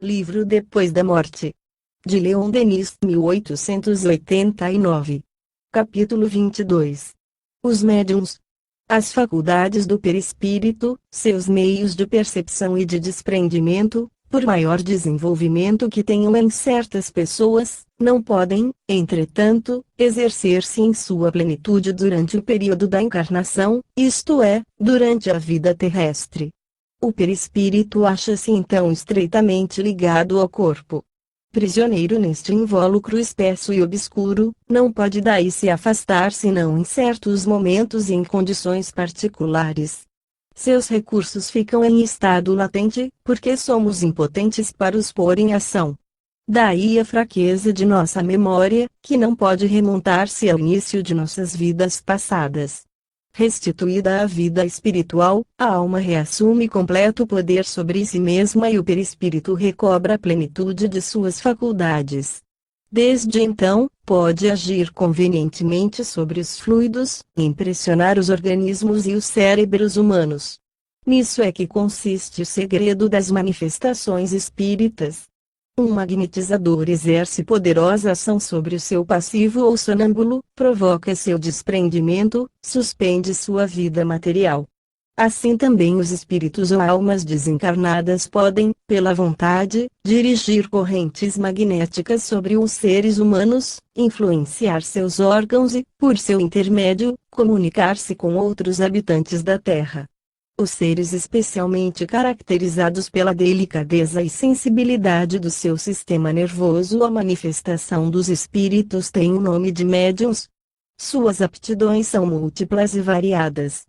Livro Depois da Morte. De Leon Denis, 1889. Capítulo 22. Os médiuns. As faculdades do perispírito, seus meios de percepção e de desprendimento, por maior desenvolvimento que tenham em certas pessoas, não podem, entretanto, exercer-se em sua plenitude durante o período da encarnação, isto é, durante a vida terrestre. O perispírito acha-se então estreitamente ligado ao corpo. Prisioneiro neste invólucro espesso e obscuro, não pode daí se afastar senão em certos momentos e em condições particulares. Seus recursos ficam em estado latente, porque somos impotentes para os pôr em ação. Daí a fraqueza de nossa memória, que não pode remontar-se ao início de nossas vidas passadas. Restituída à vida espiritual, a alma reassume completo poder sobre si mesma e o perispírito recobra a plenitude de suas faculdades. Desde então, pode agir convenientemente sobre os fluidos, impressionar os organismos e os cérebros humanos. Nisso é que consiste o segredo das manifestações espíritas. Um magnetizador exerce poderosa ação sobre o seu passivo ou sonâmbulo, provoca seu desprendimento, suspende sua vida material. Assim também os espíritos ou almas desencarnadas podem, pela vontade, dirigir correntes magnéticas sobre os seres humanos, influenciar seus órgãos e, por seu intermédio, comunicar-se com outros habitantes da Terra. Os seres especialmente caracterizados pela delicadeza e sensibilidade do seu sistema nervoso à manifestação dos espíritos têm o nome de médiuns. Suas aptidões são múltiplas e variadas.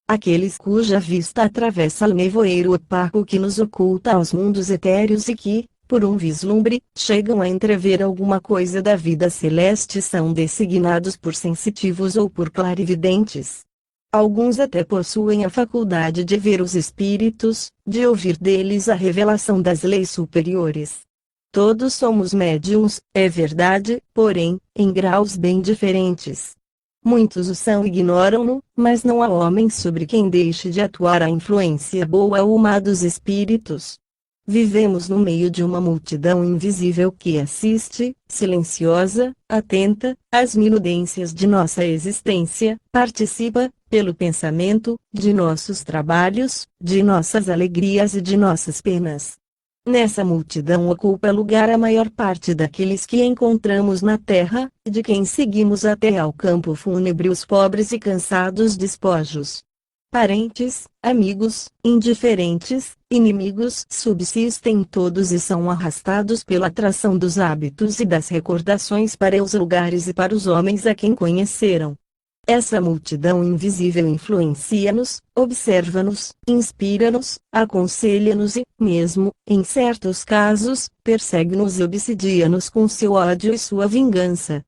Aqueles cuja vista atravessa o nevoeiro opaco que nos oculta aos mundos etéreos e que, por um vislumbre, chegam a entrever alguma coisa da vida celeste são designados por sensitivos ou por clarividentes. Alguns até possuem a faculdade de ver os espíritos, de ouvir deles a revelação das leis superiores. Todos somos médiuns, é verdade, porém, em graus bem diferentes. Muitos o são e ignoram-no, mas não há homem sobre quem deixe de atuar a influência boa ou má dos espíritos. Vivemos no meio de uma multidão invisível que assiste, silenciosa, atenta, às minudências de nossa existência, participa, pelo pensamento, de nossos trabalhos, de nossas alegrias e de nossas penas. Nessa multidão ocupa lugar a maior parte daqueles que encontramos na terra, de quem seguimos até ao campo fúnebre os pobres e cansados despojos. Parentes, amigos, indiferentes, inimigos subsistem todos e são arrastados pela atração dos hábitos e das recordações para os lugares e para os homens a quem conheceram. Essa multidão invisível influencia-nos, observa-nos, inspira-nos, aconselha-nos e, mesmo, em certos casos, persegue-nos e obsidia-nos com seu ódio e sua vingança.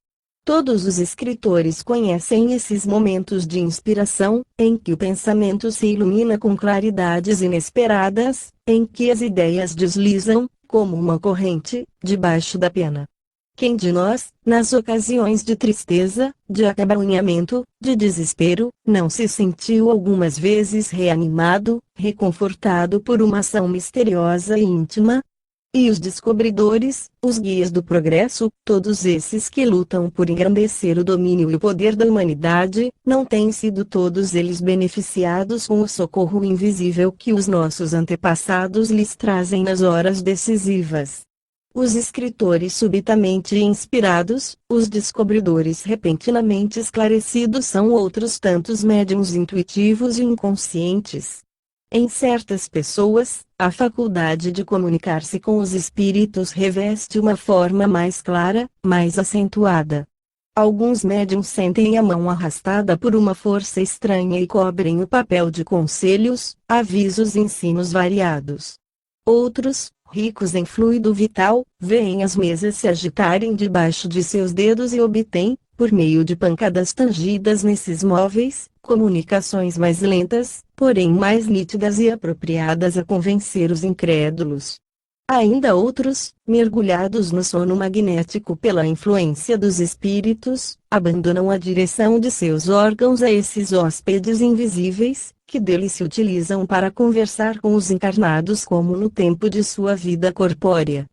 Todos os escritores conhecem esses momentos de inspiração, em que o pensamento se ilumina com claridades inesperadas, em que as ideias deslizam, como uma corrente, debaixo da pena. Quem de nós, nas ocasiões de tristeza, de acabrunhamento, de desespero, não se sentiu algumas vezes reanimado, reconfortado por uma ação misteriosa e íntima? E os descobridores, os guias do progresso, todos esses que lutam por engrandecer o domínio e o poder da humanidade, não têm sido todos eles beneficiados com o socorro invisível que os nossos antepassados lhes trazem nas horas decisivas? Os escritores subitamente inspirados, os descobridores repentinamente esclarecidos são outros tantos médiuns intuitivos e inconscientes. Em certas pessoas, a faculdade de comunicar-se com os espíritos reveste uma forma mais clara, mais acentuada. Alguns médiuns sentem a mão arrastada por uma força estranha e cobrem o papel de conselhos, avisos e ensinos variados. Outros, ricos em fluido vital, veem as mesas se agitarem debaixo de seus dedos e obtêm, por meio de pancadas tangidas nesses móveis, comunicações mais lentas, porém mais nítidas e apropriadas a convencer os incrédulos. Ainda outros, mergulhados no sono magnético pela influência dos espíritos, abandonam a direção de seus órgãos a esses hóspedes invisíveis, que deles se utilizam para conversar com os encarnados como no tempo de sua vida corpórea.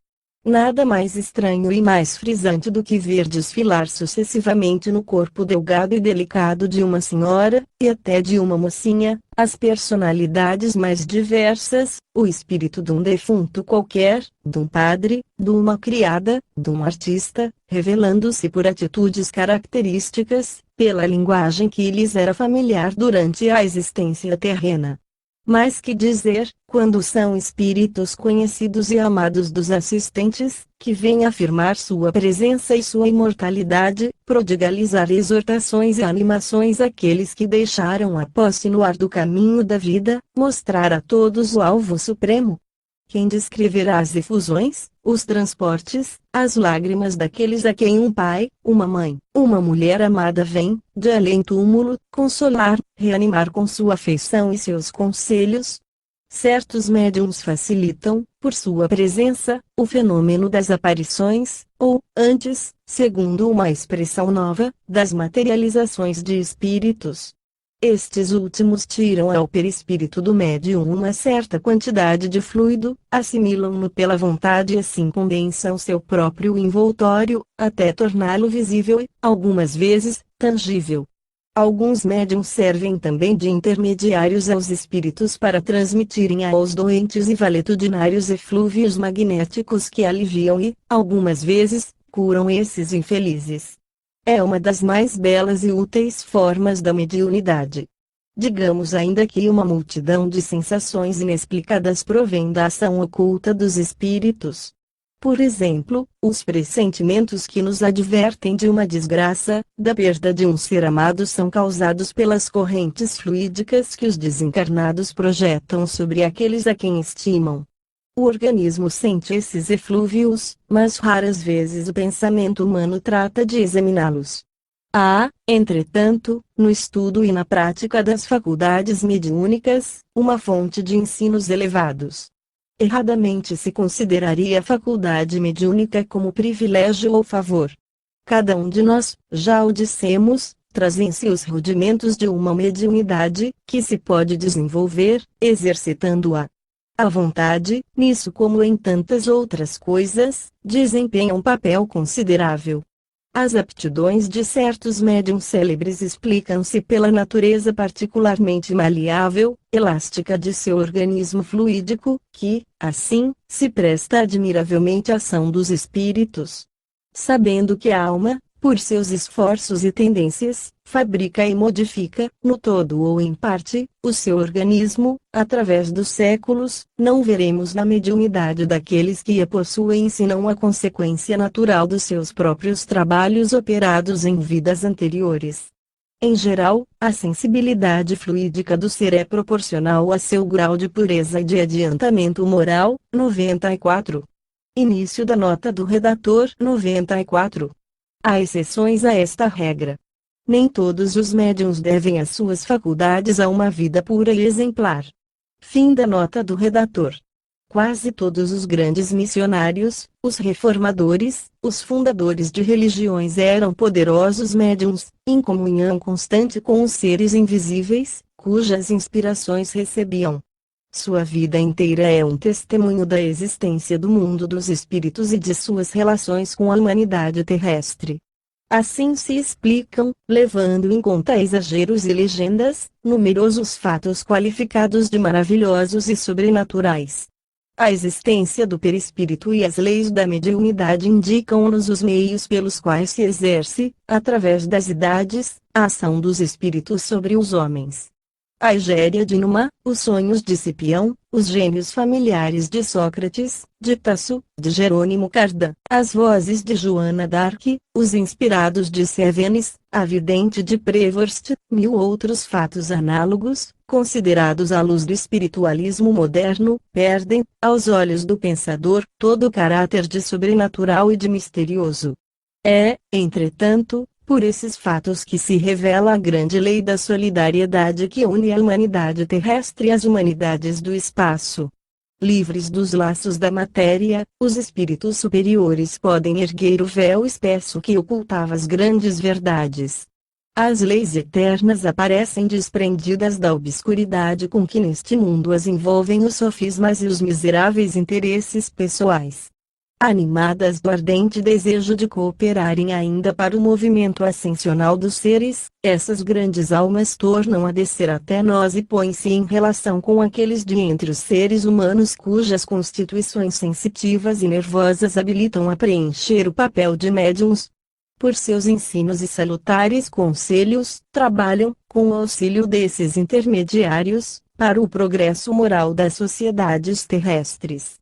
Nada mais estranho e mais frisante do que ver desfilar sucessivamente no corpo delgado e delicado de uma senhora, e até de uma mocinha, as personalidades mais diversas, o espírito de um defunto qualquer, de um padre, de uma criada, de um artista, revelando-se por atitudes características, pela linguagem que lhes era familiar durante a existência terrena. Mais que dizer, quando são espíritos conhecidos e amados dos assistentes, que vêm afirmar sua presença e sua imortalidade, prodigalizar exortações e animações àqueles que deixaram a posse no ar do caminho da vida, mostrar a todos o alvo supremo. Quem descreverá as efusões, os transportes, as lágrimas daqueles a quem um pai, uma mãe, uma mulher amada vem, de além-túmulo, consolar, reanimar com sua afeição e seus conselhos? Certos médiuns facilitam, por sua presença, o fenômeno das aparições, ou, antes, segundo uma expressão nova, das materializações de espíritos. Estes últimos tiram ao perispírito do médium uma certa quantidade de fluido, assimilam-no pela vontade e assim condensam seu próprio envoltório, até torná-lo visível e, algumas vezes, tangível. Alguns médiums servem também de intermediários aos espíritos para transmitirem aos doentes e valetudinários eflúvios magnéticos que aliviam e, algumas vezes, curam esses infelizes. É uma das mais belas e úteis formas da mediunidade. Digamos ainda que uma multidão de sensações inexplicadas provém da ação oculta dos espíritos. Por exemplo, os pressentimentos que nos advertem de uma desgraça, da perda de um ser amado são causados pelas correntes fluídicas que os desencarnados projetam sobre aqueles a quem estimam. O organismo sente esses eflúvios, mas raras vezes o pensamento humano trata de examiná-los. Há, entretanto, no estudo e na prática das faculdades mediúnicas, uma fonte de ensinos elevados. Erradamente se consideraria a faculdade mediúnica como privilégio ou favor. Cada um de nós, já o dissemos, traz em si os rudimentos de uma mediunidade, que se pode desenvolver, exercitando-a. A vontade, nisso como em tantas outras coisas, desempenha um papel considerável. As aptidões de certos médiuns célebres explicam-se pela natureza particularmente maleável, elástica de seu organismo fluídico, que, assim, se presta admiravelmente à ação dos espíritos. Sabendo que a alma, por seus esforços e tendências, fabrica e modifica, no todo ou em parte, o seu organismo, através dos séculos, não veremos na mediunidade daqueles que a possuem senão a consequência natural dos seus próprios trabalhos operados em vidas anteriores. Em geral, a sensibilidade fluídica do ser é proporcional a seu grau de pureza e de adiantamento moral. 94. Início da nota do redator. 94. Há exceções a esta regra. Nem todos os médiuns devem as suas faculdades a uma vida pura e exemplar. Fim da nota do redator. Quase todos os grandes missionários, os reformadores, os fundadores de religiões eram poderosos médiuns, em comunhão constante com os seres invisíveis, cujas inspirações recebiam. Sua vida inteira é um testemunho da existência do mundo dos espíritos e de suas relações com a humanidade terrestre. Assim se explicam, levando em conta exageros e legendas, numerosos fatos qualificados de maravilhosos e sobrenaturais. A existência do perispírito e as leis da mediunidade indicam-nos os meios pelos quais se exerce, através das idades, a ação dos espíritos sobre os homens. A Egéria de Numa, os sonhos de Cipião, os gêmeos familiares de Sócrates, de Tasso, de Jerônimo Cardan, as vozes de Joana d'Arc, os inspirados de Cévenes, a vidente de Prevorst, mil outros fatos análogos, considerados à luz do espiritualismo moderno, perdem, aos olhos do pensador, todo o caráter de sobrenatural e de misterioso. É, entretanto, por esses fatos que se revela a grande lei da solidariedade que une a humanidade terrestre às humanidades do espaço. Livres dos laços da matéria, os espíritos superiores podem erguer o véu espesso que ocultava as grandes verdades. As leis eternas aparecem desprendidas da obscuridade com que neste mundo as envolvem os sofismas e os miseráveis interesses pessoais. Animadas do ardente desejo de cooperarem ainda para o movimento ascensional dos seres, essas grandes almas tornam a descer até nós e põem-se em relação com aqueles de entre os seres humanos cujas constituições sensitivas e nervosas habilitam a preencher o papel de médiuns. Por seus ensinos e salutares conselhos, trabalham, com o auxílio desses intermediários, para o progresso moral das sociedades terrestres.